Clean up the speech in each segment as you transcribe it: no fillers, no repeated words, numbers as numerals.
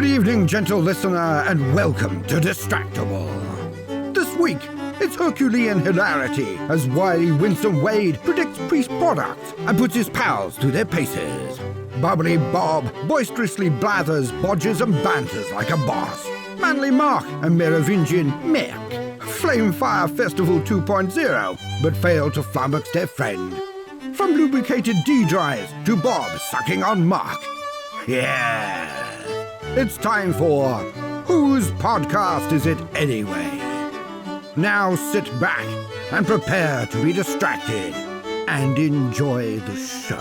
Good evening, gentle listener, and welcome to Distractible. This week, it's Herculean hilarity as wily Winsome Wade predicts Priest products and puts his pals to their paces. Bubbly Bob boisterously blathers, bodges, and banters like a boss. Manly Mark and Merovingian Mick flame fire Festival 2.0, but fail to flummox their friend. From lubricated D-drives to Bob sucking on Mark. Yeah! It's time for Whose Podcast Is It Anyway? Now sit back and prepare to be distracted and enjoy the show.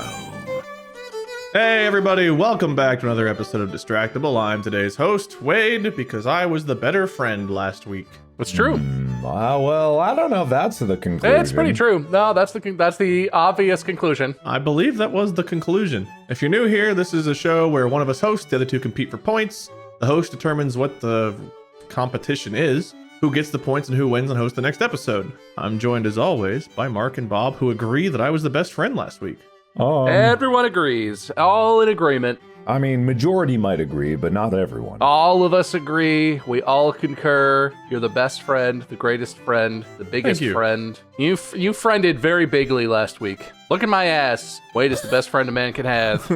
Hey everybody, welcome back to another episode of Distractible. I'm today's host, Wade, because I was the better friend last week. It's true. Well, I don't know if that's the conclusion. It's pretty true. No, that's the obvious conclusion. I believe that was the conclusion. If you're new here, this is a show where one of us hosts, the other two compete for points. The host determines what the competition is, who gets the points, and who wins and hosts the next episode. I'm joined as always by Mark and Bob, who agree that I was the best friend last week. Everyone agrees. All in agreement. I mean, majority might agree, but not everyone. All of us agree. We all concur. You're the best friend, the greatest friend, the biggest friend. You friended very bigly last week. Look at my ass. Wade is the best friend a man can have.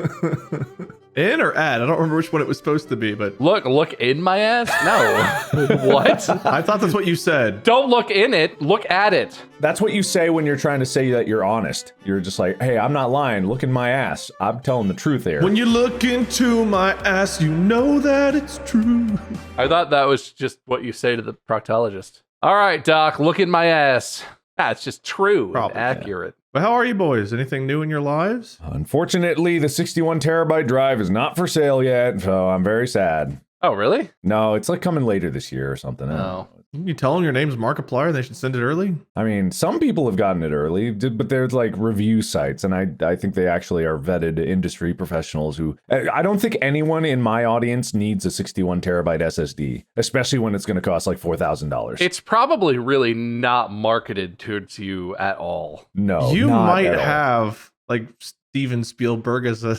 In or at? I don't remember which one it was supposed to be, but... Look in my ass? No. What? I thought that's what you said. Don't look in it. Look at it. That's what you say when you're trying to say that you're honest. You're just like, hey, I'm not lying. Look in my ass. I'm telling the truth here. When you look into my ass, you know that it's true. I thought that was just what you say to the proctologist. All right, Doc, look in my ass. Ah, it's just true Probably, and accurate. But how are you boys? Anything new in your lives? Unfortunately, the 61 terabyte drive is not for sale yet, so I'm very sad. Oh, really? No, it's like coming later this year or something. No. Can you tell them your name's Markiplier and they should send it early? I mean, some people have gotten it early, but there's like review sites, and I think they actually are vetted industry professionals who... I don't think anyone in my audience needs a 61 terabyte SSD, especially when it's going to cost like $4,000. It's probably really not marketed towards you at all. No, you not might at all. have like Steven Spielberg as a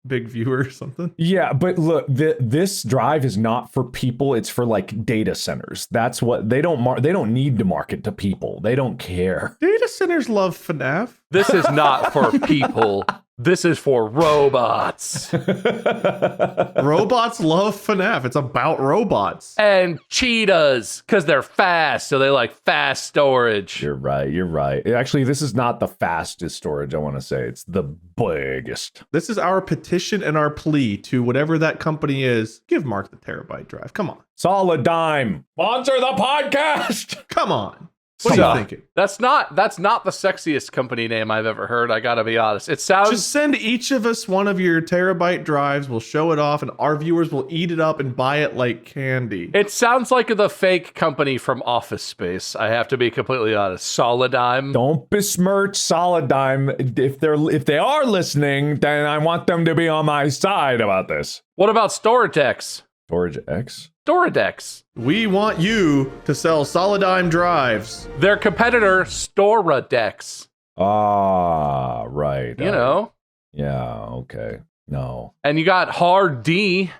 big viewer or something. Yeah, but look, this drive is not for people. It's for like data centers. That's what they don't need to market to people. They don't care. Data centers love FNAF. This is not for people. This is for robots. Robots love FNAF. It's about robots. And cheetahs, because they're fast, so they like fast storage. You're right. Actually, this is not the fastest storage, I want to say. It's the biggest. This is our petition and our plea to whatever that company is. Give Mark the terabyte drive. Come on. Solid Dime. Sponsor the podcast. Come on. What are you thinking? That's not the sexiest company name I've ever heard, I gotta be honest. It sounds... Just send each of us one of your terabyte drives. We'll show it off, and our viewers will eat it up and buy it like candy. It sounds like the fake company from Office Space, I have to be completely honest. Solidime. Don't besmirch Solidime. If they are listening, then I want them to be on my side about this. What about Storadex? Storage X? Storadex. We want you to sell Solidime drives. Their competitor, Storadex. Ah, right. You know. Yeah, okay. No. And you got Hard D.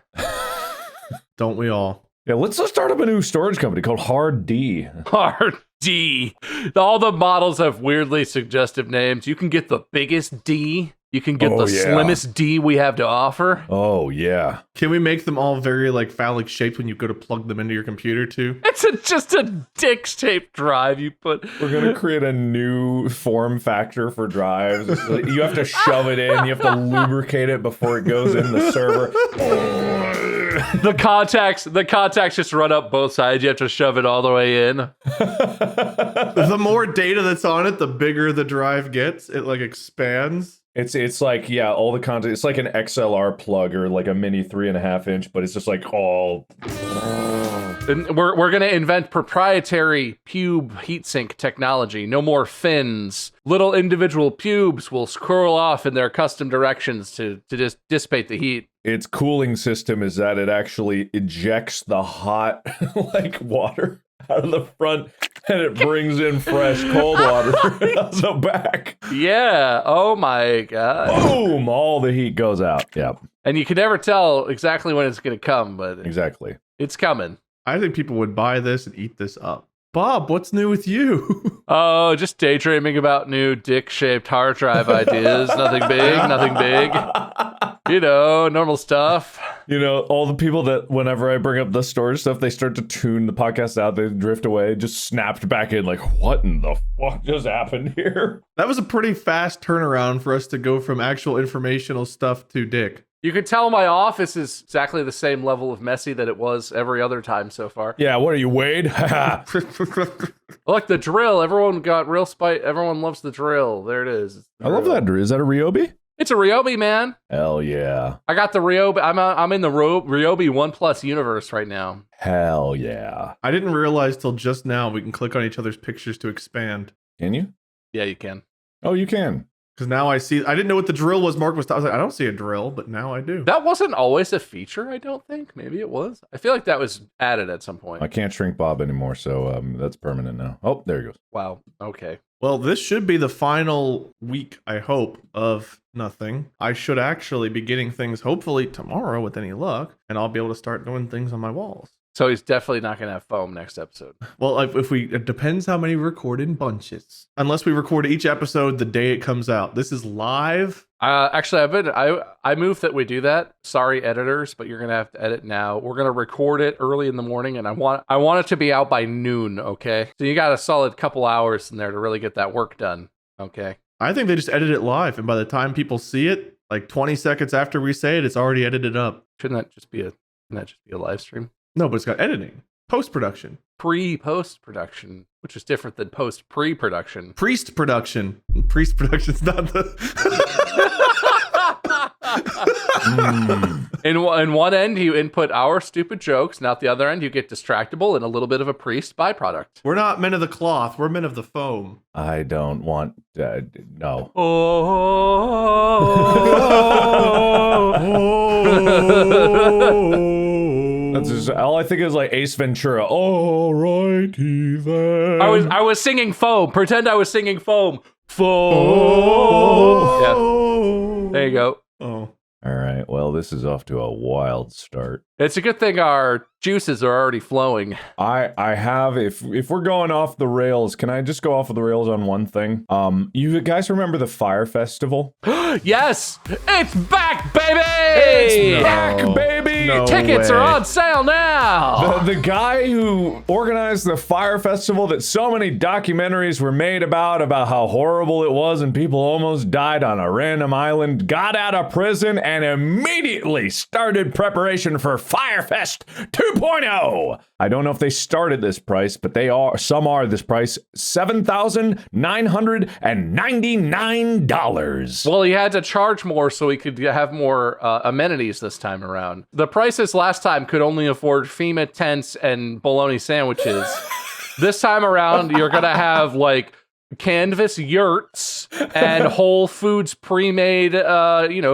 Don't we all? Yeah, let's start up a new storage company called Hard D. Hard D. All the models have weirdly suggestive names. You can get the biggest D. You can get slimmest D we have to offer. Oh, yeah. Can we make them all very like phallic shaped when you go to plug them into your computer too? It's just a dick-shaped drive you put. We're going to create a new form factor for drives. You have to shove it in. You have to lubricate it before it goes in the server. The contacts just run up both sides. You have to shove it all the way in. The more data that's on it, the bigger the drive gets. It like expands. It's like, yeah, all the content. It's like an XLR plug or like a mini 3.5 inch, but it's just like all. And we're gonna invent proprietary pube heatsink technology. No more fins. Little individual pubes will scroll off in their custom directions to just dissipate the heat. Its cooling system is that it actually ejects the hot like water out of the front, and it brings in fresh cold water out the back. Yeah. Oh my god. Boom! All the heat goes out. Yep. And you can never tell exactly when it's going to come, but Exactly. it's coming. I think people would buy this and eat this up. Bob, what's new with you? Oh, just daydreaming about new dick-shaped hard drive ideas. Nothing big. You know, normal stuff. You know, all the people that whenever I bring up the storage stuff, they start to tune the podcast out, they drift away, just snapped back in like, what in the fuck just happened here? That was a pretty fast turnaround for us to go from actual informational stuff to dick. You can tell my office is exactly the same level of messy that it was every other time so far. Yeah, what are you, Wade? Look, the drill. Everyone got real spite. Everyone loves the drill. There it is. I love that. Is that a Ryobi? It's a Ryobi, man. Hell yeah. I got the Ryobi. I'm in the Ryobi 1 Plus universe right now. Hell yeah. I didn't realize till just now we can click on each other's pictures to expand. Can you? Yeah, you can. Oh, you can. Because now I see, I didn't know what the drill was. Mark was, I was like, I don't see a drill, but now I do. That wasn't always a feature, I don't think. Maybe it was. I feel like that was added at some point. I can't shrink Bob anymore, so that's permanent now. Oh, there he goes. Wow. Okay. Well, this should be the final week, I hope, of nothing. I should actually be getting things hopefully tomorrow with any luck, and I'll be able to start doing things on my walls. So he's definitely not going to have foam next episode. Well, it depends how many we record in bunches. Unless we record each episode the day it comes out. This is live. Actually, I moved that we do that. Sorry, editors, but you're gonna have to edit now. We're gonna record it early in the morning, and I want it to be out by noon. Okay, so you got a solid couple hours in there to really get that work done. Okay. I think they just edit it live, and by the time people see it, like 20 seconds after we say it, it's already edited up. Shouldn't that just be a live stream? No, but it's got editing, post-production. Post production, which is different than pre-production. Priest production. Priest production's not the. In one end, you input our stupid jokes, and at the other end, you get Distractible and a little bit of a priest byproduct. We're not men of the cloth. We're men of the foam. I don't want. No. That's just, all I think is like Ace Ventura. Alrighty then. I was singing foam. Pretend I was singing foam. Foam. Yeah. There you go. Oh. All right. Well, this is off to a wild start. It's a good thing our juices are already flowing. I have, if we're going off the rails, can I just go off of the rails on one thing? You guys remember the Fire Festival? Yes! It's back, baby! It's back, baby! No Tickets way. are on sale now! The guy who organized the Fire Festival that so many documentaries were made about how horrible it was and people almost died on a random island, got out of prison and immediately started preparation for Firefest 2.0. I don't know if they started this price, but some are this price, $7,999. Well, he had to charge more so he could have more amenities this time around. The prices last time could only afford FEMA tents and bologna sandwiches. This time around, you're going to have like canvas yurts and Whole Foods pre-made,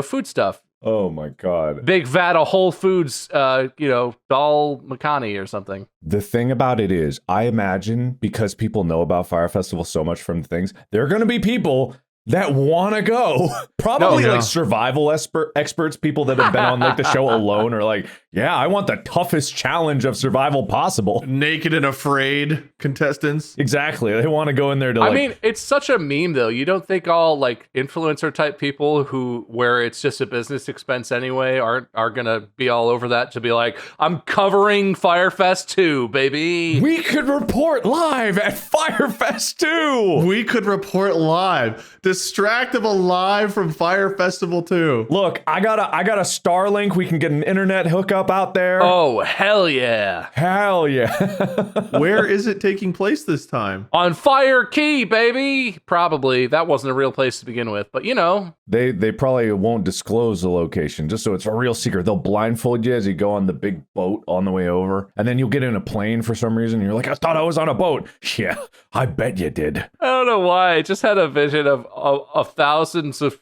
food stuff. Oh my God. Big vat of Whole Foods, dal makhani or something. The thing about it is, I imagine because people know about Fire Festival so much from the things, there are going to be people that want to go. Probably like survival experts, people that have been on like the show alone are like, yeah, I want the toughest challenge of survival possible. Naked and afraid contestants. Exactly. They want to go in there to I mean, it's such a meme though. You don't think all like influencer type people where it's just a business expense anyway are going to be all over that to be like, I'm covering Firefest 2, baby. We could report live at Firefest 2. We could report live. Distractible live from Fire Festival 2. Look, I got a Starlink. We can get an internet hookup out there. Oh, hell yeah. Hell yeah. Where is it taking place this time? On Fire Key, baby. Probably. That wasn't a real place to begin with, but you know. They probably won't disclose the location just so it's a real secret. They'll blindfold you as you go on the big boat on the way over. And then you'll get in a plane for some reason. And you're like, I thought I was on a boat. Yeah, I bet you did. I don't know why. I just had a vision of of thousands of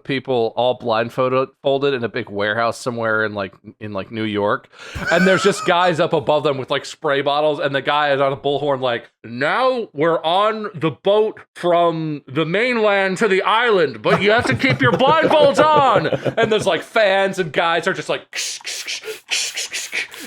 people all blindfolded in a big warehouse somewhere in like New York, and there's just guys up above them with like spray bottles, and the guy is on a bullhorn like, now we're on the boat from the mainland to the island, but you have to keep your blindfolds on, and there's like fans and guys are just like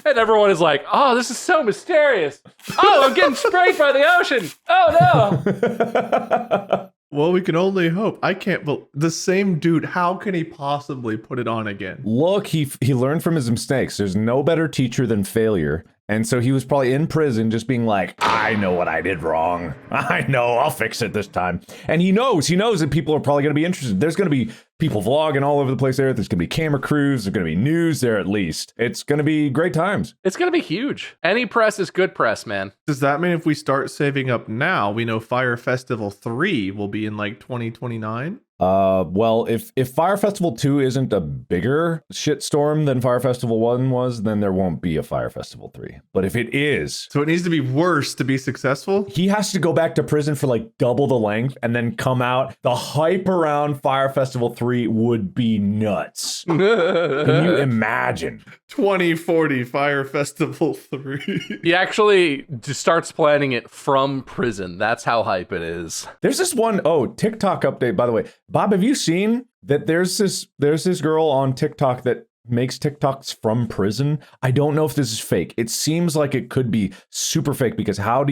and everyone is like, oh, this is so mysterious. Oh, I'm getting sprayed by the ocean. Oh no. Well, we can only hope. I can't believe the same dude. How can he possibly put it on again? Look, he learned from his mistakes. There's no better teacher than failure. And so he was probably in prison just being like, I know what I did wrong. I know, I'll fix it this time. And he knows that people are probably going to be interested. There's going to be people vlogging all over the place there. There's going to be camera crews. There's going to be news there at least. It's going to be great times. It's going to be huge. Any press is good press, man. Does that mean if we start saving up now, we know Fire Festival 3 will be in like 2029? Well, if Fire Festival 2 isn't a bigger shitstorm than Fire Festival 1 was, then there won't be a Fire Festival 3. But if it is... So it needs to be worse to be successful? He has to go back to prison for like double the length and then come out. The hype around Fire Festival 3 would be nuts. Can you imagine? 2040 Fire Festival 3. He actually just starts planning it from prison. That's how hype it is. There's this one, TikTok update, by the way. Bob, have you seen that there's this girl on TikTok that makes TikToks from prison? I don't know if this is fake. It seems like it could be super fake because how?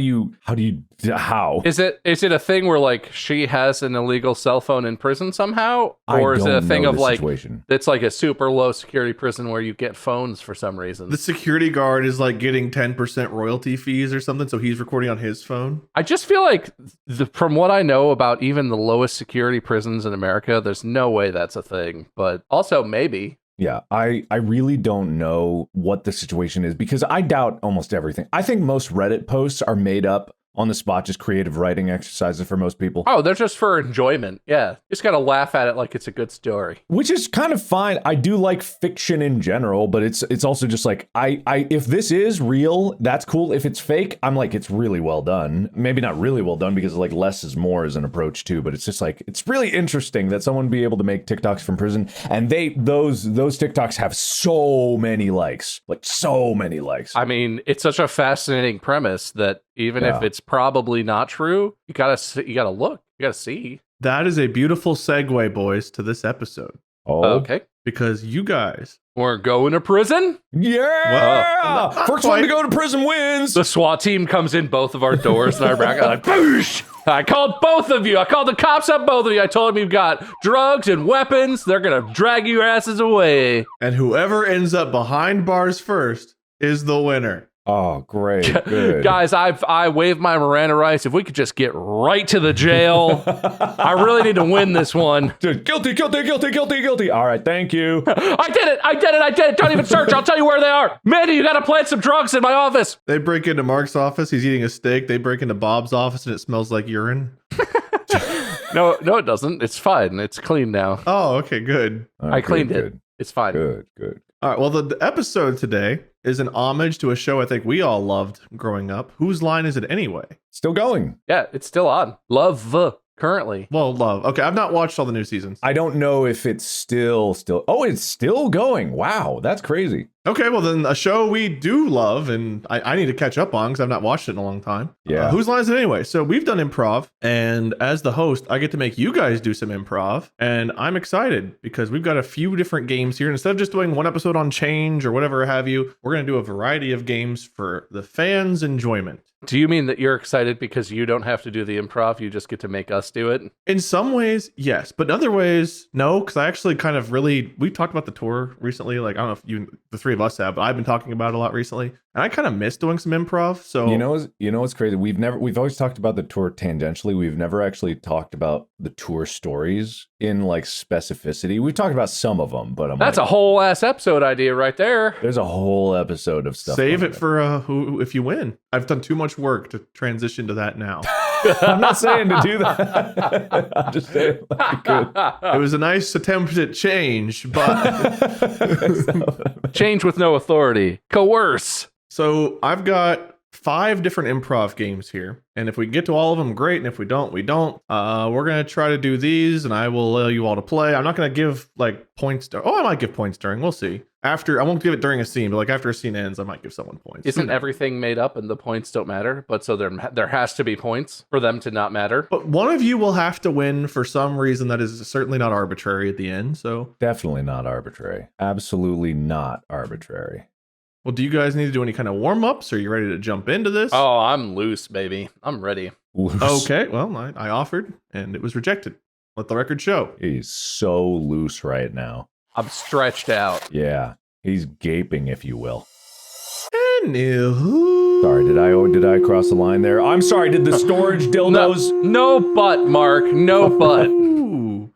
Is it a thing where like she has an illegal cell phone in prison somehow? Or is it a thing of like, it's like a super low security prison where you get phones for some reason? The security guard is like getting 10% royalty fees or something, so he's recording on his phone? I just feel like from what I know about even the lowest security prisons in America, there's no way that's a thing, but also maybe. Yeah, I really don't know what the situation is because I doubt almost everything. I think most Reddit posts are made up on the spot, just creative writing exercises for most people. Oh, they're just for enjoyment. Yeah. Just gotta laugh at it like it's a good story. Which is kind of fine. I do like fiction in general, but it's also just like, I if this is real, that's cool. If it's fake, I'm like, it's really well done. Maybe not really well done because like less is more is an approach too, but it's just like, it's really interesting that someone be able to make TikToks from prison and those TikToks have so many likes, like so many likes. I mean, it's such a fascinating premise that even if it's probably not true, you gotta look, you gotta see. That is a beautiful segue, boys, to this episode. Oh, okay. Because you guys we're going to prison. Yeah, first one to go to prison wins. The SWAT team comes in both of our doors, and our back like, boosh! I called both of you. I called the cops up, both of you. I told them you've got drugs and weapons. They're gonna drag your asses away. And whoever ends up behind bars first is the winner. Oh, great. Good. Guys, I waived my Miranda rights. If we could just get right to the jail. I really need to win this one. Guilty. All right, thank you. I did it. Don't even search. I'll tell you where they are. Mandy, you got to plant some drugs in my office. They break into Mark's office. He's eating a steak. They break into Bob's office and it smells like urine. No, it doesn't. It's fine. It's clean now. Oh, okay, good. Right, I cleaned it. It's fine. Good. All right, well, the episode today is an homage to a show I think we all loved growing up. Whose line is it anyway? Still going. Yeah, it's still on. Love currently. Well, love. Okay, I've not watched all the new seasons. I don't know if it's still. Oh, it's still going. Wow, that's crazy. Okay, well then a show we do love and I need to catch up on because I've not watched it in a long time. Yeah. Whose line is it anyway? So we've done improv, and as the host, I get to make you guys do some improv, and I'm excited because we've got a few different games here. Instead of just doing one episode on change or whatever have you, we're going to do a variety of games for the fans' enjoyment. Do you mean that you're excited because you don't have to do the improv? You just get to make us do it? In some ways, yes. But in other ways, no. Because I actually kind of really... We talked about the tour recently. Like, I don't know if the three of us have, but I've been talking about it a lot recently. And I kind of miss doing some improv. So you know what's crazy? We've always talked about the tour tangentially. We've never actually talked about the tour stories in like specificity. We've talked about some of them, but that's a whole ass episode idea right there. There's a whole episode of stuff. Save it for if you win. I've done too much work to transition to that now. I'm not saying to do that. I'm just saying it was a nice attempt at change, but change with no authority. Coerce. So I've got 5 different improv games here. And if we get to all of them, great. And if we don't, we don't. We're going to try to do these, and I will allow you all to play. I'm not going to give like points. I might give points during. We'll see. After, I won't give it during a scene, but like after a scene ends, I might give someone points. Isn't everything made up and the points don't matter? But so there has to be points for them to not matter. But one of you will have to win for some reason that is certainly not arbitrary at the end. So Definitely not arbitrary. Absolutely not arbitrary. well, do you guys need to do any kind of warm-ups? Are you ready to jump into this? Oh, I'm loose, baby. I'm ready. Loose. Okay, well, I offered, and it was rejected. Let the record show. He's so loose right now. I'm stretched out. Yeah, he's gaping, if you will. Anywho. Sorry, did I cross the line there? I'm sorry, did the storage dildos? No but, Mark. No but. Ooh.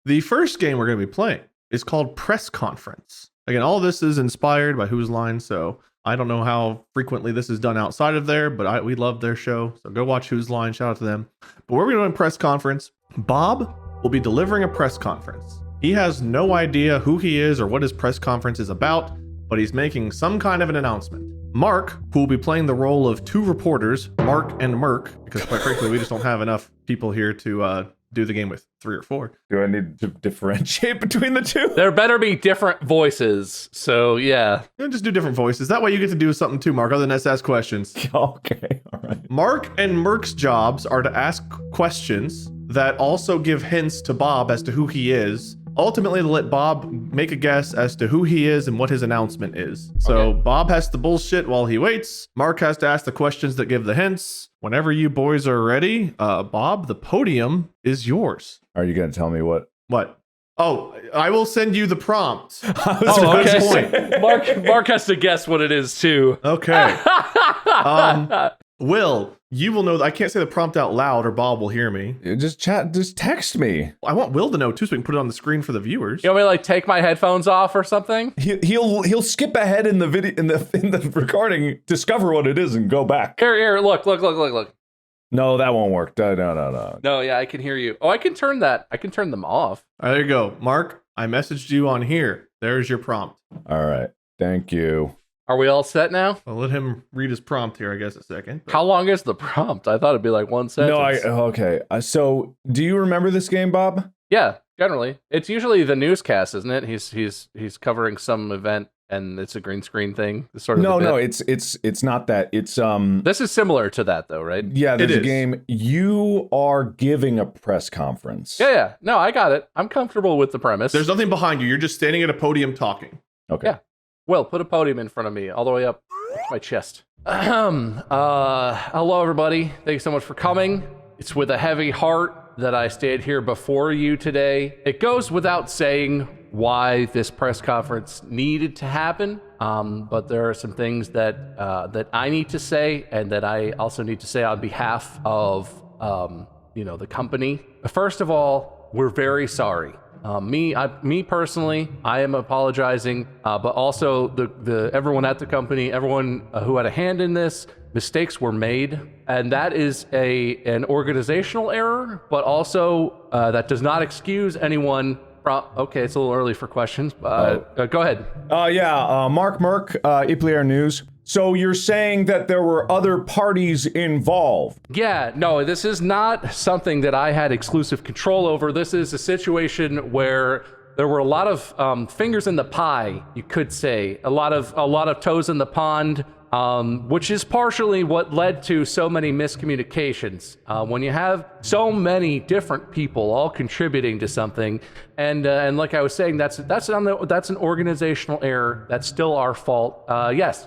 The first game we're going to be playing is called Press Conference. Again, all this is inspired by Whose Line, so I don't know how frequently this is done outside of there, but we love their show, so go watch Whose Line. Shout out to them. But we're going to do a press conference. Bob will be delivering a press conference. He has no idea who he is or what his press conference is about, but he's making some kind of an announcement. Mark, who will be playing the role of 2 reporters, Mark and Merk, because quite frankly, we just don't have enough people here to do the game with 3 or 4. Do I need to differentiate between the 2? There better be different voices. So, yeah. Just do different voices. That way you get to do something too, Mark, other than us ask questions. Okay, all right. Mark and Merk's jobs are to ask questions that also give hints to Bob as to who he is. Ultimately, to let Bob make a guess as to who he is and what his announcement is. So Okay. Bob has to bullshit while he waits. Mark has to ask the questions that give the hints. Whenever you boys are ready, Bob, the podium is yours. Are you going to tell me what? What? Oh, I will send you the prompt. Oh, okay. Point. Mark has to guess what it is, too. Okay. Will, you will know. I can't say the prompt out loud or Bob will hear me. Just text me. I want Will to know too, so we can put it on the screen for the viewers. You want me to, like, take my headphones off or something? He'll skip ahead in the video in the recording, discover what it is, and go back. Here, look. No, that won't work. No. No, yeah, I can hear you. Oh, I can turn that. I can turn them off. All right, there you go. Mark, I messaged you on here. There's your prompt. All right. Thank you. Are we all set now? I'll let him read his prompt here, I guess, a second. How long is the prompt? I thought it'd be like one sentence. Okay. So, do you remember this game, Bob? Yeah, generally. It's usually the newscast, isn't it? He's covering some event and it's a green screen thing. It's sort of No, it's not that. It's This is similar to that though, right? Yeah, there's It a is. game. You are giving a press conference. Yeah. No, I got it. I'm comfortable with the premise. There's nothing behind you. You're just standing at a podium talking. Okay. Yeah. Will, put a podium in front of me, all the way up to my chest. Hello, everybody. Thank you so much for coming. It's with a heavy heart that I stayed here before you today. It goes without saying why this press conference needed to happen, but there are some things that that I need to say, and that I also need to say on behalf of the company. First of all, we're very sorry. Me personally, I am apologizing, but also the everyone at the company, everyone who had a hand in this, mistakes were made, and that is an organizational error, but also that does not excuse anyone. Okay, it's a little early for questions. Go ahead. Mark Merk, Iplier News. So you're saying that there were other parties involved? Yeah, no, this is not something that I had exclusive control over. This is a situation where there were a lot of fingers in the pie, you could say, a lot of toes in the pond, which is partially what led to so many miscommunications. When you have so many different people all contributing to something, and like I was saying, that's an organizational error. That's still our fault. Yes,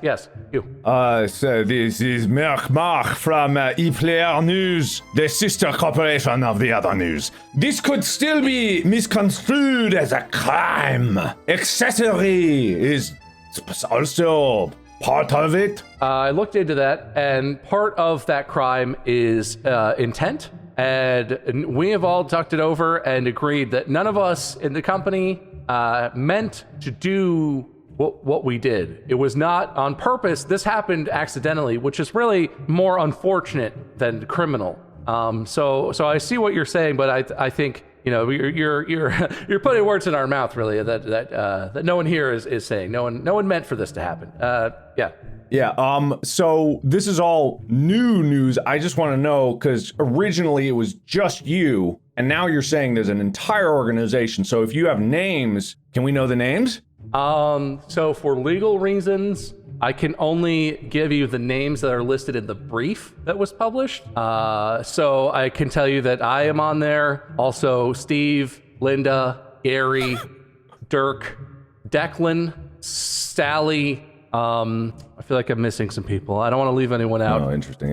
you. So this is Mark from Iplier News, the sister corporation of the other news. This could still be misconstrued as a crime. Accessory is also part of it. I looked into that, and part of that crime is intent. And we have all talked it over and agreed that none of us in the company meant to do what we did. It was not on purpose. This happened accidentally, which is really more unfortunate than criminal. So I see what you're saying, but I think you're putting words in our mouth, really, that no one here is saying. No one meant for this to happen. Yeah. So this is all new news. I just want to know, because originally it was just you, and now you're saying there's an entire organization. So if you have names, can we know the names? So for legal reasons, I can only give you the names that are listed in the brief that was published. So I can tell you that I am on there. Also, Steve, Linda, Gary, Dirk, Declan, Sally. I feel like I'm missing some people. I don't want to leave anyone out. Oh, interesting.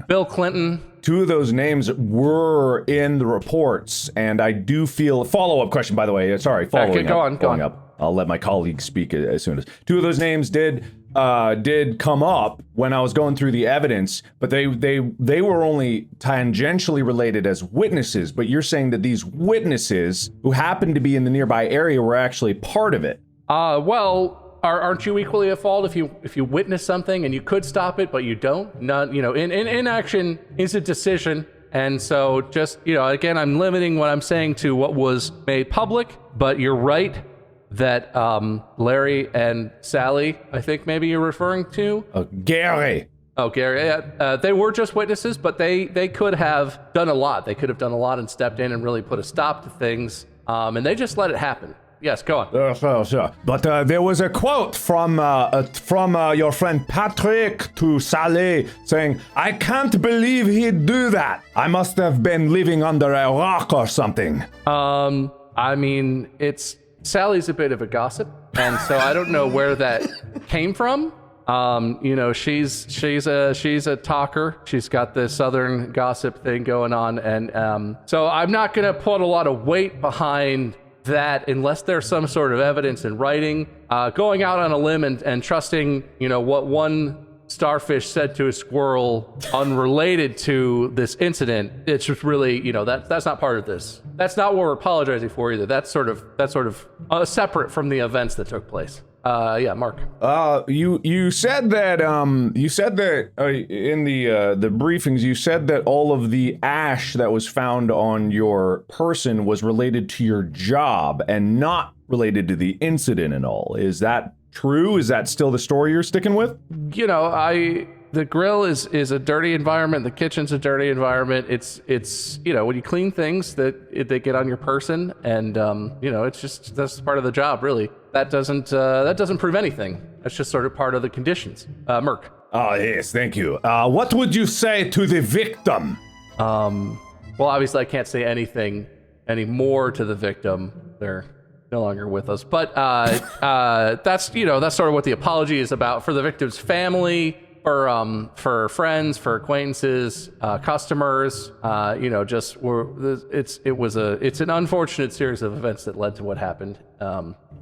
Bill Clinton. 2 of those names were in the reports, and I do feel... Follow-up question, by the way. Sorry, following up. I'll let my colleagues speak as soon as... 2 of those names did come up when I was going through the evidence, but they were only tangentially related as witnesses, but you're saying that these witnesses who happened to be in the nearby area were actually part of it. Well... Aren't you equally at fault if you witness something and you could stop it, but you don't? None, inaction is a decision. And so just, again, I'm limiting what I'm saying to what was made public, but you're right that Larry and Sally, I think maybe you're referring to. Gary. Oh, Gary. Yeah, they were just witnesses, but they could have done a lot. They could have done a lot and stepped in and really put a stop to things. And they just let it happen. Yes, go on. Sure. But there was a quote from your friend Patrick to Sally saying, "I can't believe he'd do that. I must have been living under a rock or something." I mean, Sally's a bit of a gossip, and so I don't know where that came from. She's a talker. She's got this Southern gossip thing going on, and so I'm not gonna put a lot of weight behind that unless there's some sort of evidence in writing. Going out on a limb and trusting, what one starfish said to a squirrel unrelated to this incident, it's just really, that's not part of this. That's not what we're apologizing for either. That's sort of separate from the events that took place. Mark. You said that in the briefings, you said that all of the ash that was found on your person was related to your job and not related to the incident and all. Is that true? Is that still the story you're sticking with? The grill is a dirty environment. The kitchen's a dirty environment. It's when you clean things that they get on your person, and it's just, that's part of the job, really. That doesn't prove anything. That's just sort of part of the conditions. Merc. Oh yes, thank you. What would you say to the victim? Well, obviously I can't say anything anymore to the victim. They're no longer with us, but that's sort of what the apology is about, for the victim's family. For friends, for acquaintances, customers, it's an unfortunate series of events that led to what happened.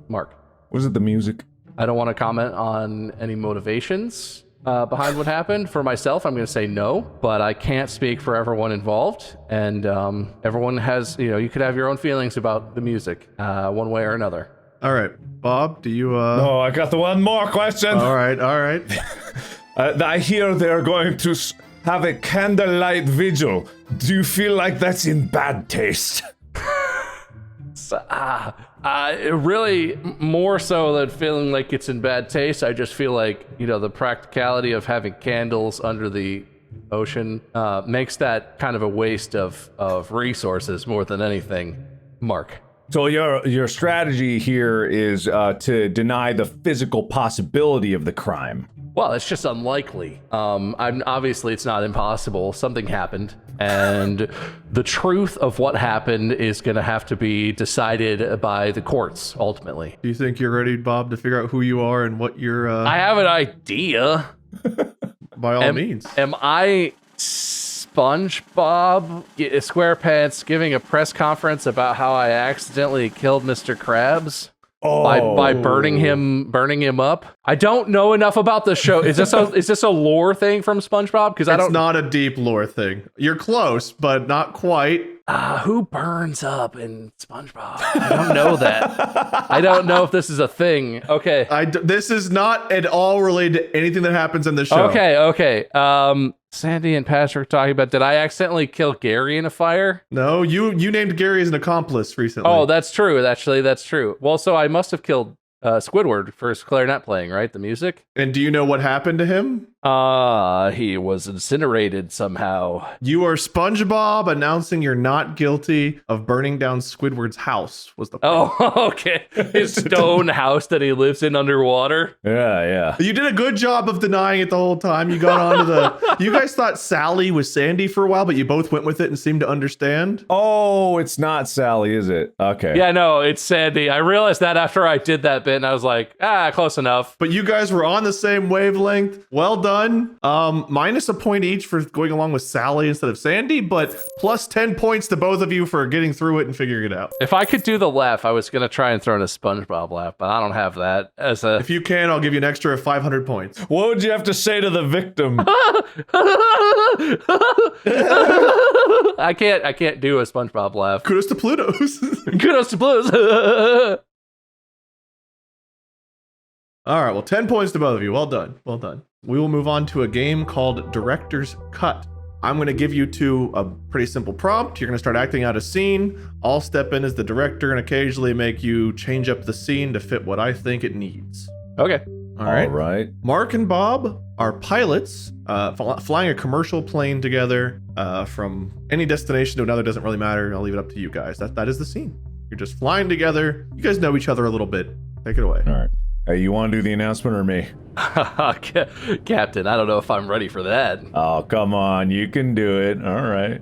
Mark. Was it the music? I don't want to comment on any motivations behind what happened. For myself, I'm going to say no, but I can't speak for everyone involved. And everyone has, you could have your own feelings about the music, one way or another. All right, Bob, do you... No, I got the one more question. All right. I hear they're going to have a candlelight vigil. Do you feel like that's in bad taste? Really, more so than feeling like it's in bad taste, I just feel like, the practicality of having candles under the ocean makes that kind of a waste of resources more than anything. Mark. So your strategy here is to deny the physical possibility of the crime. Well, it's just unlikely. Obviously, it's not impossible. Something happened, and the truth of what happened is going to have to be decided by the courts, ultimately. Do you think you're ready, Bob, to figure out who you are and what you're... I have an idea. By all means. Am I SpongeBob SquarePants giving a press conference about how I accidentally killed Mr. Krabs? By burning him up. I don't know enough about the show. Is this a lore thing from SpongeBob? Because it's not a deep lore thing. You're close, but not quite. Who burns up in SpongeBob? I don't know that. I don't know if this is a thing. Okay. This is not at all related to anything that happens in the show. Okay. Sandy and Patrick talking about, did I accidentally kill Gary in a fire? No, you named Gary as an accomplice recently. Oh, that's true. Actually, that's true. Well, so I must have killed Squidward for his clarinet playing, right? The music. And do you know what happened to him? He was incinerated somehow. You are SpongeBob announcing you're not guilty of burning down Squidward's house. Was the point. Oh, okay. His stone house that he lives in underwater. Yeah. You did a good job of denying it the whole time. You got onto the. You guys thought Sally was Sandy for a while, but you both went with it and seemed to understand. Oh, it's not Sally, is it? Okay. Yeah, no, it's Sandy. I realized that after I did that bit, and I was like, close enough. But you guys were on the same wavelength. Well done. Minus a point each for going along with Sally instead of Sandy, but plus 10 points to both of you for getting through it and figuring it out. If I could do the laugh, I was gonna try and throw in a SpongeBob laugh, but I don't have that as a. If you can, I'll give you an extra 500 points. What would you have to say to the victim? I can't do a SpongeBob laugh. Kudos to Pluto's. Kudos to Blues. All right, well, 10 points to both of you. Well done. Well done. We will move on to a game called Director's Cut. I'm going to give you two a pretty simple prompt. You're going to start acting out a scene. I'll step in as the director and occasionally make you change up the scene to fit what I think it needs. Okay. All right. All right. Mark and Bob are pilots flying a commercial plane together from any destination to another. Doesn't really matter. I'll leave it up to you guys. That is the scene. You're just flying together. You guys know each other a little bit. Take it away. All right. Hey, you want to do the announcement or me? Captain, I don't know if I'm ready for that. Oh, come on. You can do it. All right.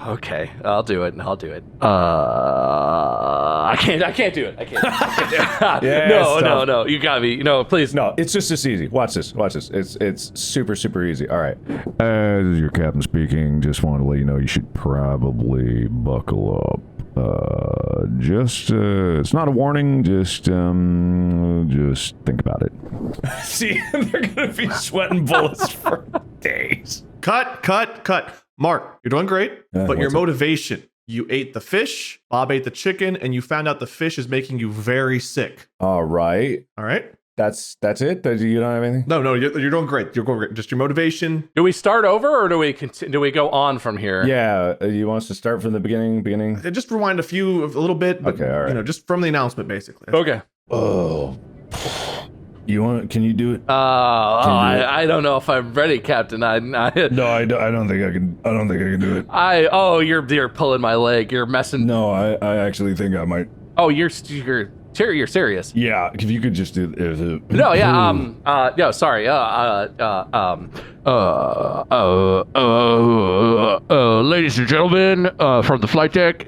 Okay, I'll do it. I can't do it. I can't do it. Yeah, No. You got me. No, please. No, it's just this easy. Watch this. It's super easy. All right. This is your captain speaking. Just wanted to let you know you should probably buckle up. It's not a warning. Just think about it. See, they're gonna be sweating bullets for days. Cut. Mark, you're doing great, but your what's it? motivation. You ate the fish, Bob ate the chicken, and you found out the fish is making you very sick. All right. All right? That's it? You don't have anything? No, you're doing great. You're going great. Just your motivation. Do we start over or do we go on from here? Yeah. You want us to start from the beginning? Just rewind a little bit. But, Okay, all right. just from the announcement, basically. Okay. Oh. Can you do it? I don't know if I'm ready, Captain. No, I don't think I can do it. You're pulling my leg. You're messing. No, I actually think I might. Oh, you're serious. Yeah, if you could just do it. No, yeah, sorry. Ladies and gentlemen, from the flight deck,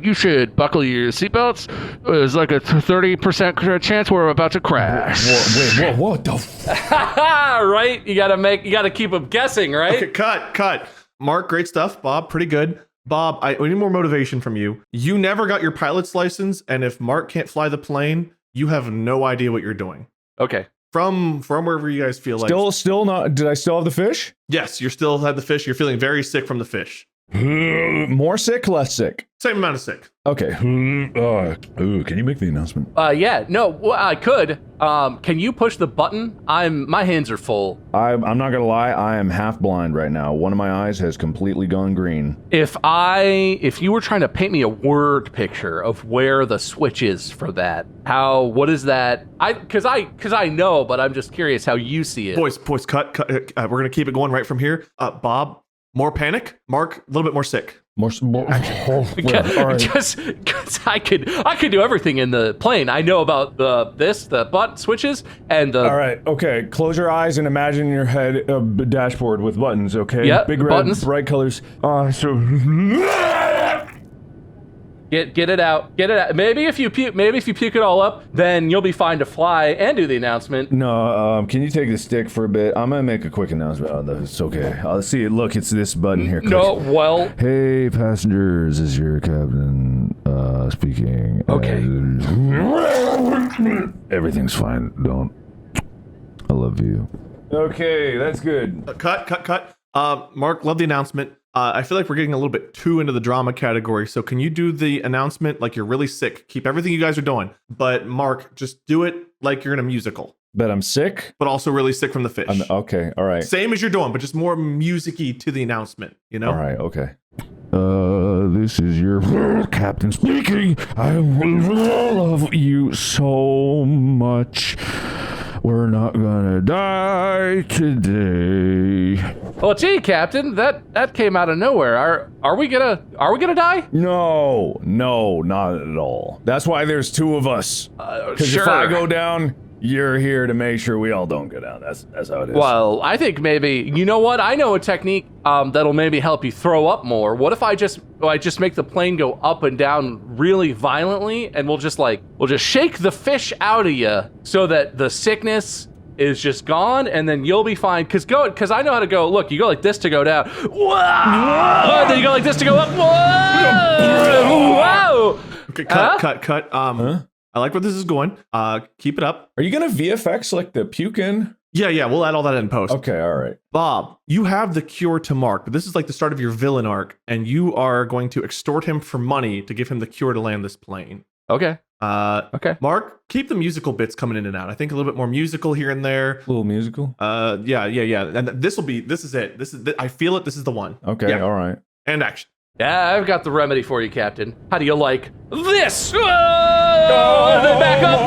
you should buckle your seatbelts. There's like a 30% chance we're about to crash. Wait, what the Right? You gotta keep them guessing, right? Okay, cut. Mark, great stuff. Bob, pretty good. Bob, we need more motivation from you. You never got your pilot's license, and if Mark can't fly the plane, you have no idea what you're doing. Okay. From wherever you guys feel like. Still not. Did I still have the fish? Yes, you still had the fish. You're feeling very sick from the fish. More sick, less sick. Same amount of sick. Okay. Can you make the announcement? Yeah. No, well, I could. Can you push the button? My hands are full. I'm not gonna lie. I am half blind right now. One of my eyes has completely gone green. If you were trying to paint me a word picture of where the switch is for that, what is that? Because I know, but I'm just curious how you see it. Boys, cut. We're gonna keep it going right from here. Bob, more panic. Mark, a little bit more sick. More all right. Just because I could do everything in the plane. I know about the button switches and the. All right. Okay. Close your eyes and imagine in your head a dashboard with buttons. Okay. Yep, Big red, buttons. bright colors. Get it out. Maybe if you puke it all up, then you'll be fine to fly and do the announcement. No, can you take the stick for a bit? I'm gonna make a quick announcement on this. It's okay. I'll see it. Look, it's this button here. Click. No, well. Hey, passengers, this is your captain speaking. Okay. Everything's fine. I love you. Okay, that's good. Cut. Mark, love the announcement. I feel like we're getting a little bit too into the drama category. So can you do the announcement like you're really sick? Keep everything you guys are doing. But Mark, just do it like you're in a musical. But I'm sick? But also really sick from the fish. Okay, all right. Same as you're doing, but just more music-y to the announcement, you know? All right, okay. This is your captain speaking. I love you so much. We're not gonna die today. Well, gee, Captain, that came out of nowhere. Are we gonna die? No, not at all. That's why there's two of us. Because Sure. if I go down, you're here to make sure we all don't go down. That's how it is. Well, I think maybe, you know what? I know a technique that'll maybe help you throw up more. What if I just make the plane go up and down really violently, and we'll just shake the fish out of you so that the sickness is just gone, and then you'll be fine. Because I know how to go. Look, you go like this to go down. Whoa! And then you go like this to go up. Whoa! Whoa! Okay, cut. I like where this is going. Keep it up. Are you gonna VFX like the puking? Yeah, we'll add all that in post. Okay, all right. Bob, you have the cure to Mark, but this is like the start of your villain arc, and you are going to extort him for money to give him the cure to land this plane. Okay. Okay. Mark, keep the musical bits coming in and out. I think a little bit more musical here and there. A little musical? Yeah. And this is it. I feel it. This is the one. Okay, all right. And action. Yeah, I've got the remedy for you, Captain. How do you like this? And then back up.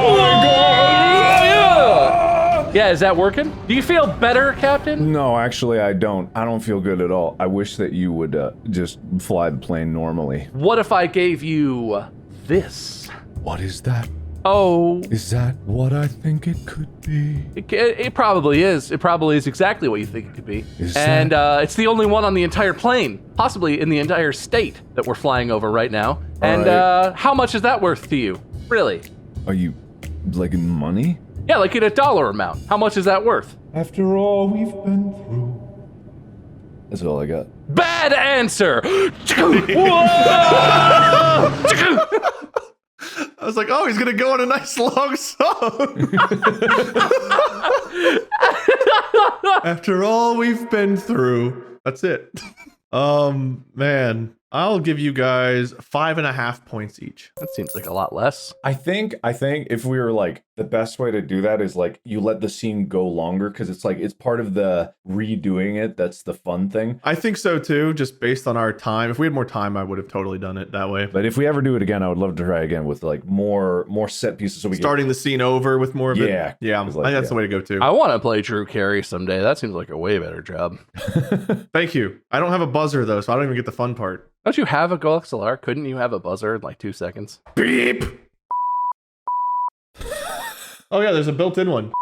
Yeah, is that working? Do you feel better, Captain? No, actually, I don't. I don't feel good at all. I wish that you would just fly the plane normally. What if I gave you this? What is that? Oh, Is that what I think it could be? it probably is. It probably is exactly what you think it could be. Is And it's the only one on the entire plane, possibly in the entire state that we're flying over right now. And how much is that worth to you? Really? Are you, like, in money? Yeah, like in a dollar amount. How much is that worth? After all we've been through. That's all I got. Bad answer! I was like, oh, he's gonna go on a nice long song. After all we've been through, that's it. Man, I'll give you guys 5.5 points each. That seems like a lot less. I think if we were like, the best way to do that is like you let the scene go longer because it's like it's part of the redoing it. That's the fun thing. I think so too, just based on our time. If we had more time, I would have totally done it that way. But if we ever do it again, I would love to try again with like more set pieces so we Starting the scene over with more of it. Yeah. Yeah, I Like, think that's the way to go too. I want to play Drew Carey someday. That seems like a way better job. Thank you. I don't have a buzzer though, so I don't even get the fun part. Don't you have a GoXLR? Couldn't you have a buzzer in like 2 seconds? Beep. Oh yeah, there's a built-in one. Is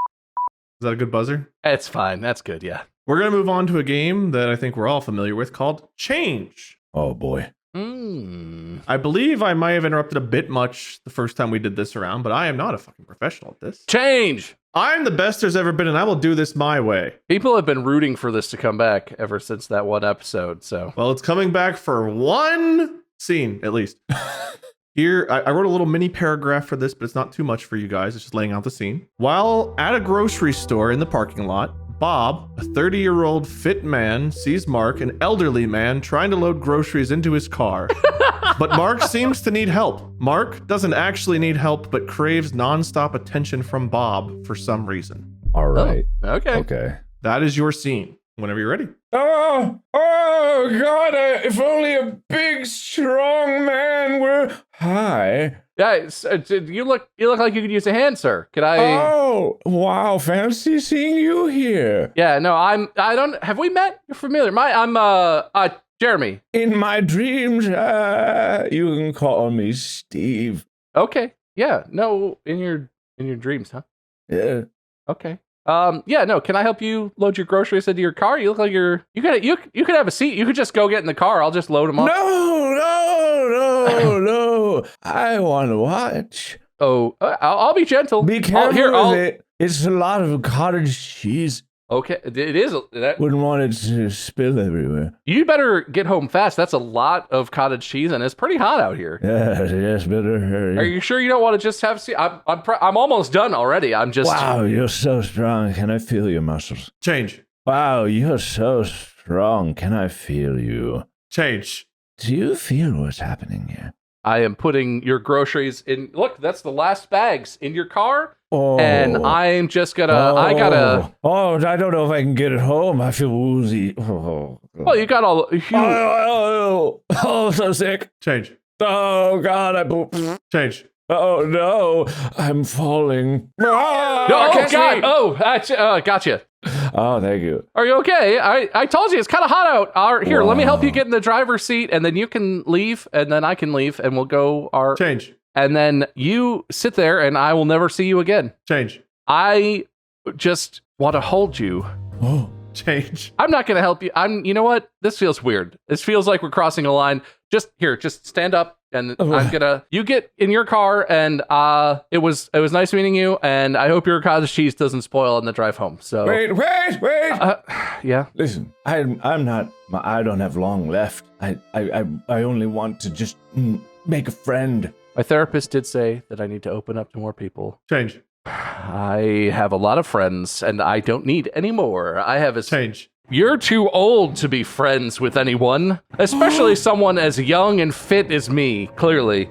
that a good buzzer? It's fine. That's good, yeah. We're gonna move on to a game that I think we're all familiar with called Change. Oh boy. I believe I might have interrupted a bit much the first time we did this around, but I am not a fucking professional at this. Change! I'm the best there's ever been, and I will do this my way. People have been rooting for this to come back ever since that one episode, so. Well, it's coming back for one scene, at least. Here, I wrote a little mini paragraph for this, but it's not too much for you guys. It's just laying out the scene. While at a grocery store in the parking lot, Bob, a 30-year-old fit man, sees Mark, an elderly man, trying to load groceries into his car. But Mark seems to need help. Mark doesn't actually need help, but craves nonstop attention from Bob for some reason. All right. Okay. That is your scene. Whenever you're ready. Oh God, if only a big, strong man were... Hi. Yeah, you look like you could use a hand, sir. Could I... Oh, wow, fancy seeing you here. Yeah, no, I don't... Have we met? You're familiar. I'm Jeremy. In my dreams, you can call me Steve. Okay. Yeah, no, in your dreams, huh? Yeah. Okay. Yeah, no, can I help you load your groceries into your car? You look like you could have a seat. You could just go get in the car. I'll just load them up. No. I want to watch. Oh, I'll be gentle. Be careful with it. It's a lot of cottage cheese. Okay, it is. Wouldn't want it to spill everywhere. You better get home fast. That's a lot of cottage cheese, and it's pretty hot out here. Yes, better hurry. Are you sure you don't want to just have? I'm almost done already. I'm just. Wow, you're so strong. Can I feel your muscles? Change. Wow, you're so strong. Can I feel you? Change. Do you feel what's happening here? I am putting your groceries in. Look, that's the last bags in your car. Oh. And I'm just gonna, I don't know if I can get it home. I feel woozy. Oh, well, you got all, so sick. Change. Oh, God, I pooped. Change. Oh, no, I'm falling. No, oh, God. Gotcha. Oh, thank you. Are you okay? I told you it's kind of hot out. Here, let me help you get in the driver's seat, and then you can leave, and then I can leave, and we'll go our... Change. And then you sit there, and I will never see you again. Change. I just want to hold you. Oh. Change. I'm not going to help you. You know what? This feels weird. This feels like we're crossing a line. Just stand up, and you get in your car, and it was nice meeting you, and I hope your cottage cheese doesn't spoil on the drive home. So Wait. Yeah. Listen, I don't have long left. I only want to just make a friend. My therapist did say that I need to open up to more people. Change. I have a lot of friends, and I don't need any more. I have a... Change. You're too old to be friends with anyone, especially someone as young and fit as me, clearly.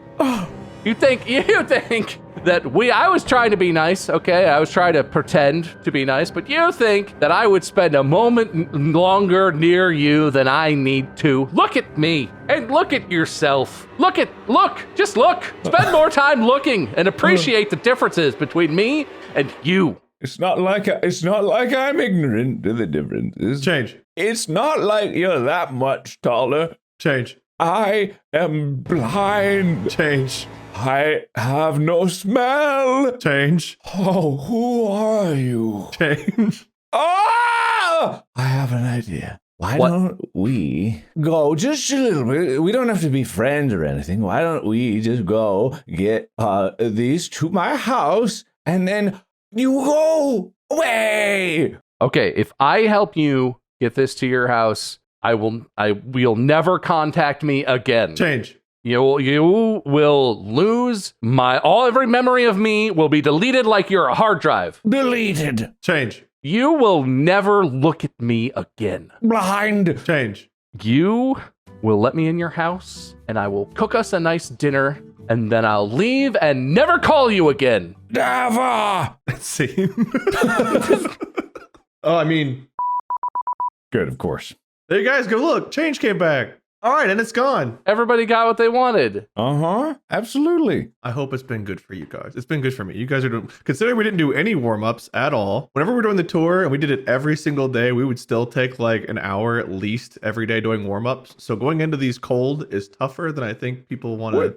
You think that I was trying to be nice, okay? I was trying to pretend to be nice, but you think that I would spend a moment longer near you than I need to. Look at me and look at yourself. Just look. Spend more time looking and appreciate the differences between me and you. It's not like I'm ignorant to the differences. Change. It's not like you're that much taller. Change. I am blind. Change. I have no smell. Change. Oh, who are you? Change. Oh! I have an idea. Why don't we go just a little bit? We don't have to be friends or anything. Why don't we just go get these to my house and then you go away? Okay, if I help you get this to your house, you'll never contact me again. Change. You will lose every memory of me will be deleted like you're a hard drive. Deleted. Change. You will never look at me again. Blind. Change. You will let me in your house, and I will cook us a nice dinner, and then I'll leave and never call you again. Never. See. Oh, I mean. Good, of course. There you guys go. Look, change came back. All right, and it's gone. Everybody got what they wanted. Absolutely. I hope it's been good for you guys. It's been good for me. You guys are doing, considering we didn't do any warm-ups at all. Whenever we're doing the tour and we did it every single day, we would still take like an hour at least every day doing warm-ups. So going into these cold is tougher than I think people want to.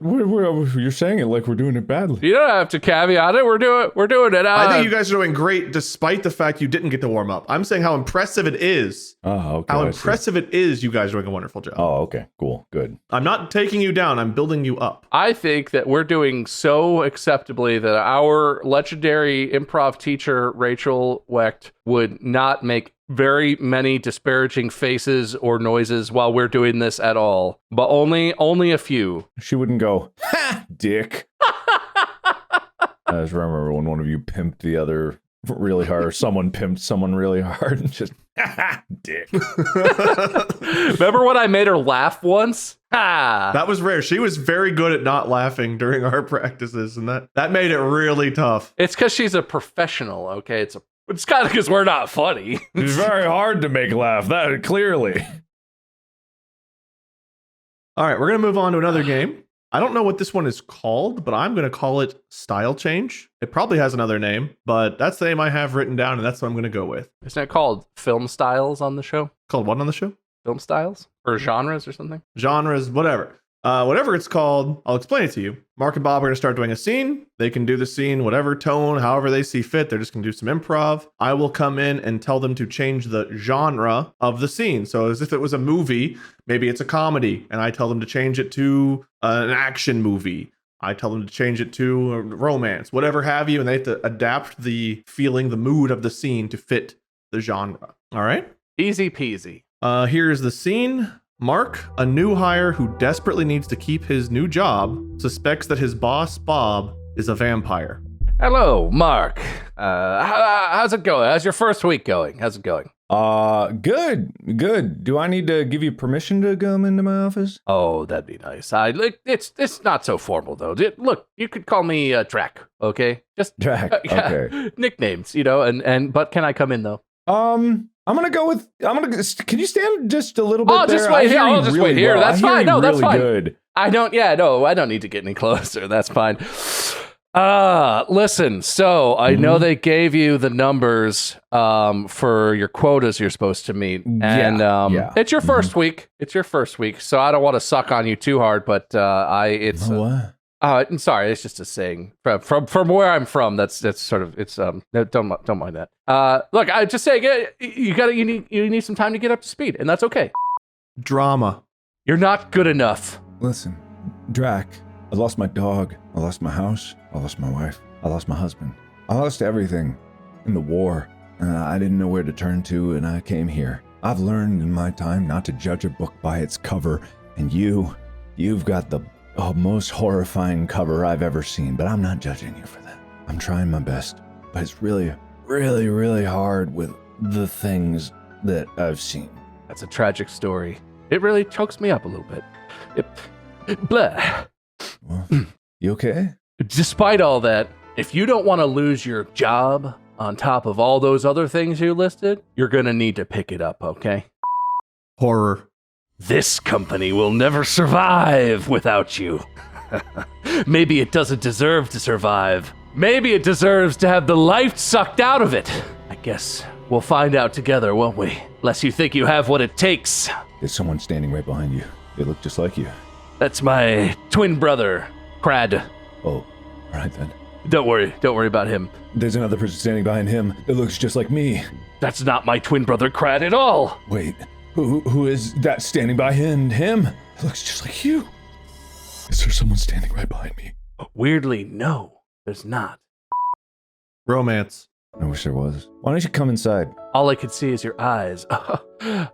You're saying it like we're doing it badly. You don't have to caveat it. We're doing it. I think you guys are doing great despite the fact you didn't get to warm up. I'm saying how impressive it is. Oh, okay. How impressive it is. You guys are doing a wonderful job. Oh, okay. Cool. Good. I'm not taking you down. I'm building you up. I think that we're doing so acceptably that our legendary improv teacher, Rachel Wecht, would not make very many disparaging faces or noises while we're doing this at all, but only a few. She wouldn't go, ha, dick. I just remember when one of you pimped the other really hard, or someone pimped someone really hard and just, dick. Remember when I made her laugh once? Ha! That was rare. She was very good at not laughing during our practices, and that made it really tough. It's because she's a professional, okay? It's kind of because we're not funny. It's very hard to make laugh, that clearly. All right, we're going to move on to another game. I don't know what this one is called, but I'm going to call it Style Change. It probably has another name, but that's the name I have written down, and that's what I'm going to go with. Isn't it called Film Styles on the show? Called what on the show? Film Styles? Or genres or something? Genres, whatever. Whatever it's called, I'll explain it to you. Mark and Bob are going to start doing a scene. They can do the scene, whatever tone, however they see fit. They're just going to do some improv. I will come in and tell them to change the genre of the scene. So as if it was a movie, maybe it's a comedy, and I tell them to change it to an action movie. I tell them to change it to a romance, whatever have you, and they have to adapt the feeling, the mood of the scene to fit the genre. All right? Easy peasy. Here's the scene. Mark, a new hire who desperately needs to keep his new job, suspects that his boss, Bob, is a vampire. Hello, Mark. How's it going? How's your first week going? How's it going? Good. Do I need to give you permission to come into my office? Oh, that'd be nice. It's not so formal though. Look, you could call me Drac, okay? Just Drac. Okay. Nicknames, but can I come in though? I'm gonna go with. Can you stand just a little bit? I'll just wait here. I'll just wait here. That's fine. No, that's fine. Good. I don't need to get any closer. That's fine. Listen, so I know they gave you the numbers for your quotas you're supposed to meet. And it's your first week. It's your first week. So I don't want to suck on you too hard, but what? I'm sorry, it's just a saying. From where I'm from, that's sort of don't mind that. Look, I just say you need some time to get up to speed, and that's okay. Drama. You're not good enough. Listen, Drac, I lost my dog. I lost my house. I lost my wife. I lost my husband. I lost everything in the war. I didn't know where to turn to, and I came here. I've learned in my time not to judge a book by its cover, and you've got the most horrifying cover I've ever seen, but I'm not judging you for that. I'm trying my best, but it's really, really, really hard with the things that I've seen. That's a tragic story. It really chokes me up a little bit. Blah. Well, you okay? Despite all that, if you don't want to lose your job on top of all those other things you listed, you're going to need to pick it up, okay? Horror. This company will never survive without you. Maybe it doesn't deserve to survive. Maybe it deserves to have the life sucked out of it. I guess we'll find out together, won't we? Unless you think you have what it takes. There's someone standing right behind you. They look just like you. That's my twin brother, Crad. Oh, all right then. Don't worry about him. There's another person standing behind him that looks just like me. That's not my twin brother, Crad, at all. Wait, who is that standing behind him? It looks just like you. Is there someone standing right behind me? Weirdly, no, there's not. Romance. I wish there was. Why don't you come inside? All I could see is your eyes.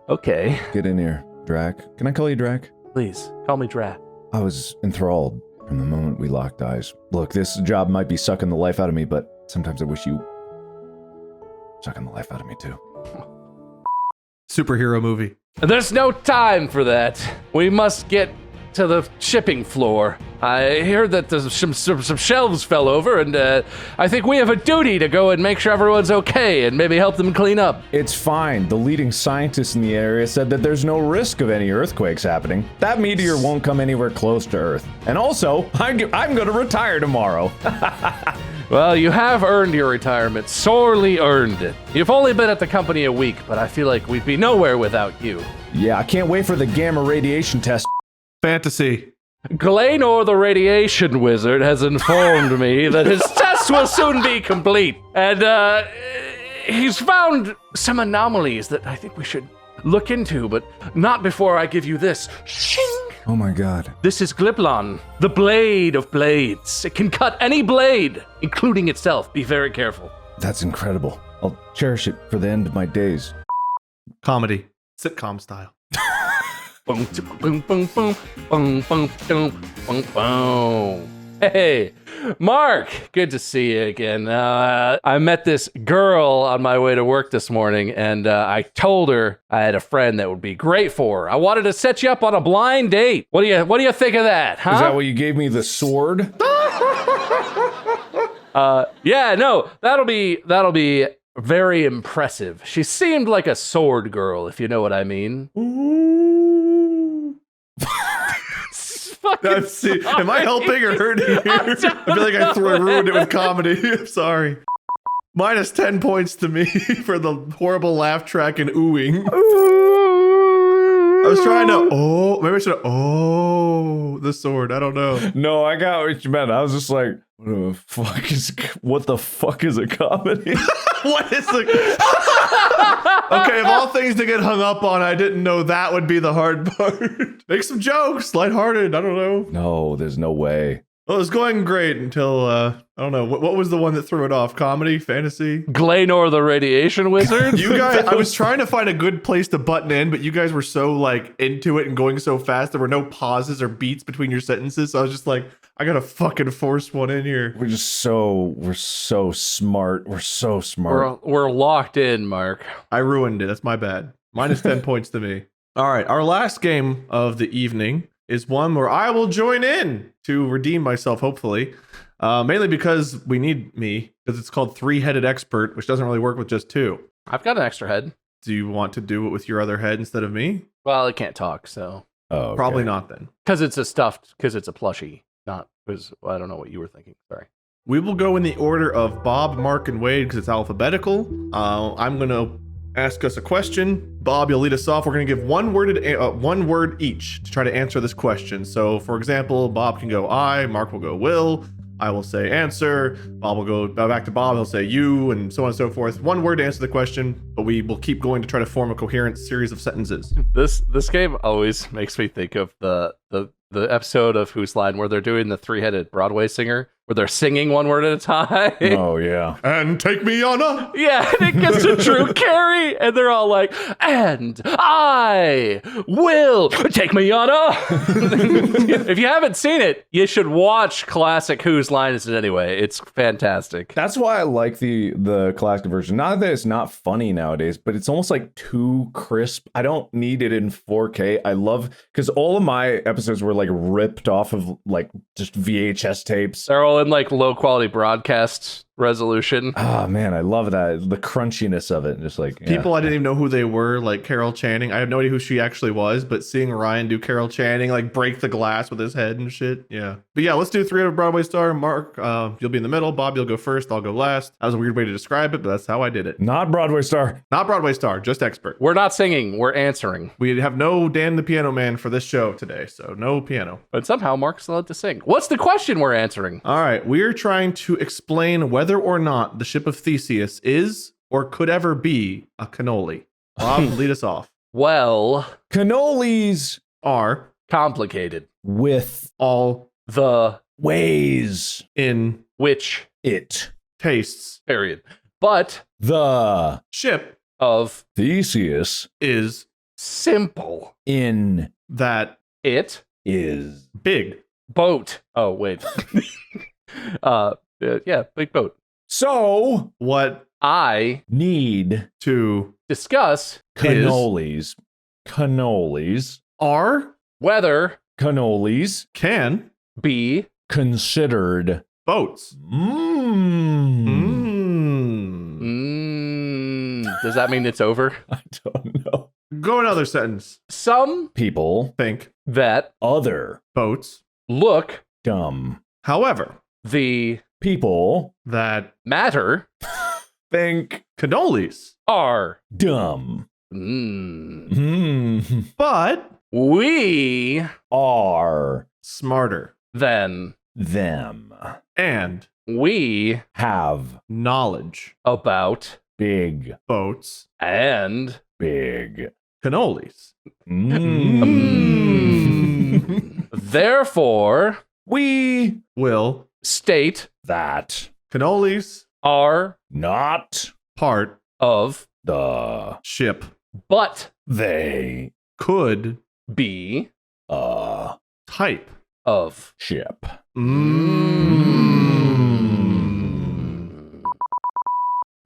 Okay. Get in here, Drac. Can I call you Drac? Please, call me Drat. I was enthralled from the moment we locked eyes. Look, this job might be sucking the life out of me, but sometimes I wish you sucking the life out of me too. Superhero movie. There's no time for that. We must get to the shipping floor. I heard that some shelves fell over, and I think we have a duty to go and make sure everyone's okay and maybe help them clean up. It's fine. The leading scientist in the area said that there's no risk of any earthquakes happening. That meteor won't come anywhere close to Earth. And also, I'm going to retire tomorrow. Well, you have earned your retirement. Sorely earned it. You've only been at the company a week, but I feel like we'd be nowhere without you. Yeah, I can't wait for the gamma radiation test. Fantasy. Glaynor the Radiation Wizard has informed me that his test will soon be complete, and he's found some anomalies that I think we should look into, but not before I give you this. Shing! Oh my god. This is Gliblon, the blade of blades. It can cut any blade, including itself. Be very careful. That's incredible. I'll cherish it for the end of my days. Comedy. Sitcom style. Boom, boom, boom, boom, boom, boom, boom, boom, boom. Hey, Mark, good to see you again. I met this girl on my way to work this morning, and I told her I had a friend that would be great for her. I wanted to set you up on a blind date. What do you think of that, huh? Is that what you gave me, the sword? Yeah, no, that'll be very impressive. She seemed like a sword girl, if you know what I mean. See, am I helping or hurting here? I feel like I ruined it with comedy. I'm sorry. Minus 10 points to me for the horrible laugh track and oohing. I was trying to, maybe I should have, the sword. I don't know. No, I got what you meant. I was just like, what the fuck is a comedy? What is Okay, of all things to get hung up on, I didn't know that would be the hard part. Make some jokes, lighthearted, I don't know. No, there's no way. Well, it was going great until, I don't know, what was the one that threw it off? Comedy? Fantasy? Glaynor the Radiation Wizard? You guys, I was trying to find a good place to button in, but you guys were so like into it and going so fast. There were no pauses or beats between your sentences. So I was just like, I gotta fucking force one in here. We're so smart. We're so smart. We're locked in, Mark. I ruined it. That's my bad. Minus 10 points to me. All right. Our last game of the evening is one where I will join in to redeem myself, hopefully. Mainly because we need me, because it's called Three-Headed Expert, which doesn't really work with just two. I've got an extra head. Do you want to do it with your other head instead of me? Well, it can't talk, so. Oh, okay. Probably not then. Because it's a plushie. Not because I don't know what you were thinking. Sorry. We will go in the order of Bob, Mark, and Wade because it's alphabetical. I'm going to ask us a question. Bob, you'll lead us off. We're going to give one word each to try to answer this question. So, for example, Bob can go I, Mark will go will, I will say answer, Bob will go back to Bob, he'll say you, and so on and so forth. One word to answer the question, but we will keep going to try to form a coherent series of sentences. This game always makes me think of the episode of Whose Line where they're doing the three-headed Broadway singer, where they're singing one word at a time. Oh, yeah. And take me on a... Yeah, and it gets to Drew Carey, and they're all like, and I will take me on a... If you haven't seen it, you should watch classic Whose Line Is It Anyway? It's fantastic. That's why I like the classic version. Not that it's not funny nowadays, but it's almost like too crisp. I don't need it in 4K. I love... Because all of my episodes were like ripped off of like just VHS tapes. They're all in like low quality broadcast resolution. Oh man, I love that. The crunchiness of it. Just like people I didn't even know who they were, like Carol Channing. I have no idea who she actually was, but seeing Ryan do Carol Channing, like break the glass with his head and shit. Yeah. But yeah, let's do three-headed Broadway star. Mark, you'll be in the middle. Bob, you'll go first. I'll go last. That was a weird way to describe it, but that's how I did it. Not Broadway star. Not Broadway star, just expert. We're not singing, we're answering. We have no Dan the Piano Man for this show today, so no piano. But somehow Mark's allowed to sing. What's the question we're answering? All right, we're trying to explain whether or not the ship of Theseus is or could ever be a cannoli. Bob, lead us off. Well, Cannolis Are complicated with all the ways in which it tastes period. But the ship of Theseus is simple in that it is big. boat. Oh, wait. Yeah, big boat. so What I need to discuss cannolis are whether cannolis can be considered boats. Does that mean it's over? I don't know. Go another sentence. Some People Think that other boats. look dumb However, the people that matter think cannolis are dumb but we are smarter then them and we have knowledge about big boats and big cannolis. therefore we Will state that cannolis are not part of the ship but they could be a type? of ship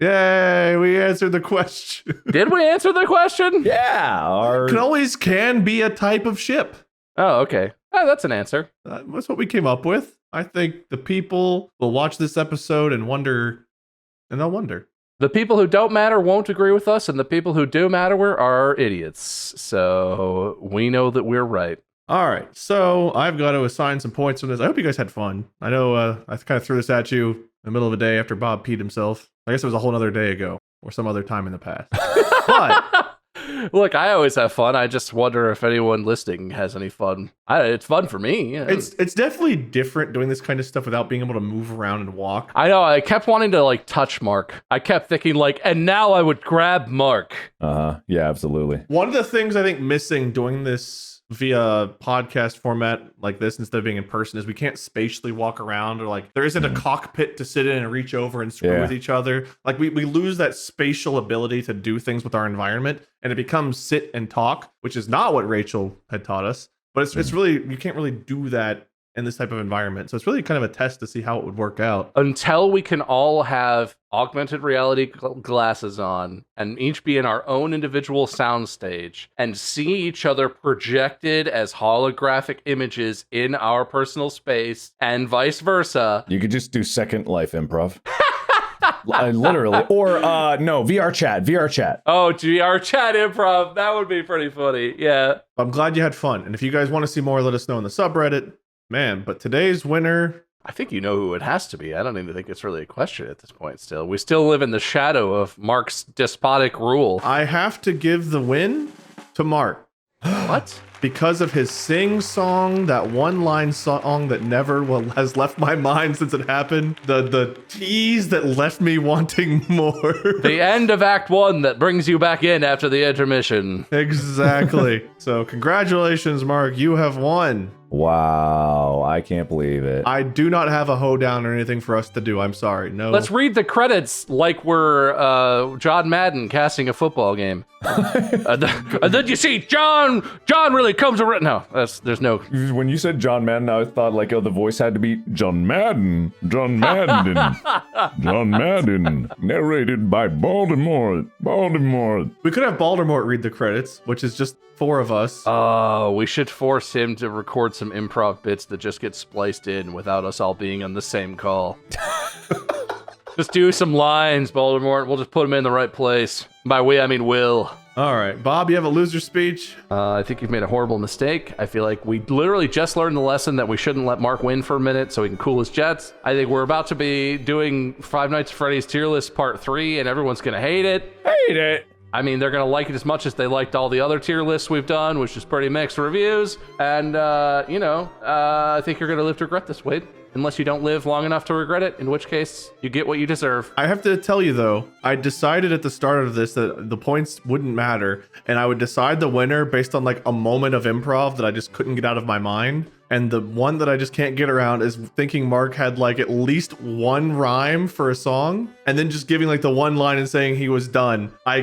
Yay, we answered the question. Did we answer the question? yeah our Cannolis can be a type of ship. Oh, okay. Oh, that's an answer. That's what we came up with. I think the people will watch this episode and wonder, and they'll wonder. The people who don't matter won't agree with us, and the people who do matter are idiots. So we know that we're right. All right, so I've got to assign some points from this. I hope you guys had fun. I know I kind of threw this at you in the middle of a day after Bob peed himself. I guess it was a whole other day ago or some other time in the past. But Look, I always have fun. I just wonder if anyone listening has any fun. It's fun for me. it's definitely different doing this kind of stuff without being able to move around and walk. I know. I kept wanting to like touch Mark. I kept thinking like, and now I would grab Mark. yeah absolutely One of the things I think missing doing this via podcast format like this instead of being in person is we can't spatially walk around, or like there isn't a cockpit to sit in and reach over and screw with each other. Like we lose that spatial ability to do things with our environment, and it becomes sit and talk, which is not what Rachel had taught us. But it's really, you can't really do that in this type of environment. So it's really kind of a test to see how it would work out. Until we can all have augmented reality glasses on and each be in our own individual soundstage and see each other projected as holographic images in our personal space and vice versa. You could just do Second Life improv. Literally. Or no, VR chat. Oh, VR chat improv. That would be pretty funny. Yeah. I'm glad you had fun. And if you guys want to see more, let us know in the subreddit. Man, but today's winner, I think you know who it has to be. I don't even think it's really a question at this point still. We still live in the shadow of Mark's despotic rule. I have to give the win to Mark. What? Because of his sing-song, that one-line song that never has left my mind since it happened. The tease that left me wanting more. The end of Act 1 that brings you back in after the intermission. Exactly. So congratulations, Mark. You have won. Wow, I can't believe it. I do not have a hoedown or anything for us to do. I'm sorry. No. Let's read the credits like we're John Madden casting a football game. And then you see John really comes around. No, there's no. When you said John Madden, I thought like, oh, the voice had to be John Madden. John Madden. John Madden. Narrated by Baltimore. We could have Baltimore read the credits, which is just 4 of us. Oh, we should force him to record some improv bits that just get spliced in without us all being on the same call. Just do some lines, Baltimore. We'll just put them in the right place. By we, I mean Will. All right, Bob, you have a loser speech? I think you've made a horrible mistake. I feel like we literally just learned the lesson that we shouldn't let Mark win for a minute so he can cool his jets. I think we're about to be doing Five Nights at Freddy's tier list part 3, and everyone's going to hate it. Hate it. I mean, they're going to like it as much as they liked all the other tier lists we've done, which is pretty mixed reviews. And, I think you're going to live to regret this, Wade. Unless you don't live long enough to regret it, in which case you get what you deserve. I have to tell you, though, I decided at the start of this that the points wouldn't matter, and I would decide the winner based on like a moment of improv that I just couldn't get out of my mind. And the one that I just can't get around is thinking Mark had like at least one rhyme for a song and then just giving like the one line and saying he was done. I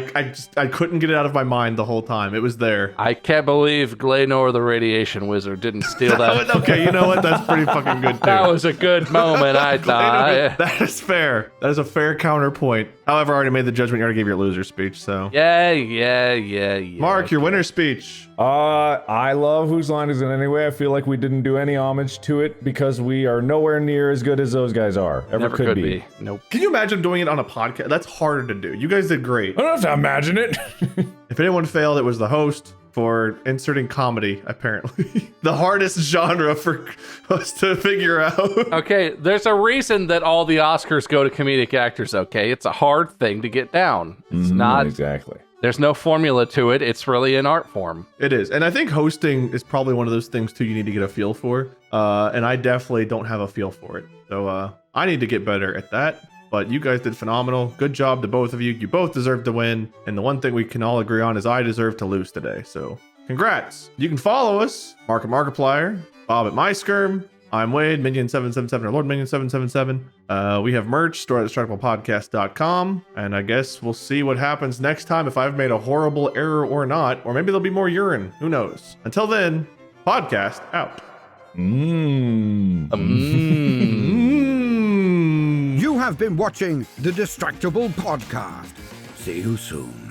couldn't get it out of my mind the whole time. It was there. I can't believe Glaynor the Radiation Wizard didn't steal that. Okay, you know what? That's pretty fucking good too. That was a good moment, I thought. That is fair. That is a fair counterpoint. However, I already made the judgment. You already gave your loser speech, so. Yeah. Mark, your winner speech. I love Whose Line Is It Anyway? I feel like we didn't do any homage to it because we are nowhere near as good as those guys are. Never could be. Nope. Can you imagine doing it on a podcast? That's harder to do. You guys did great. I don't have to imagine it. If anyone failed, it was the host for inserting comedy, apparently. The hardest genre for us to figure out. Okay, there's a reason that all the Oscars go to comedic actors, okay? It's a hard thing to get down. It's not... Exactly. There's no formula to it. It's really an art form. It is. And I think hosting is probably one of those things, too, you need to get a feel for. And I definitely don't have a feel for it. So I need to get better at that. But you guys did phenomenal. Good job to both of you. You both deserve to win. And the one thing we can all agree on is I deserve to lose today. So congrats. You can follow us, Mark at Markiplier, Bob at MySkirm. I'm Wade, Minion777, or Lord Minion777. We have merch, store at distractiblepodcast.com. And I guess we'll see what happens next time if I've made a horrible error or not. Or maybe there'll be more urine. Who knows? Until then, podcast out. You have been watching the Distractible Podcast. See you soon.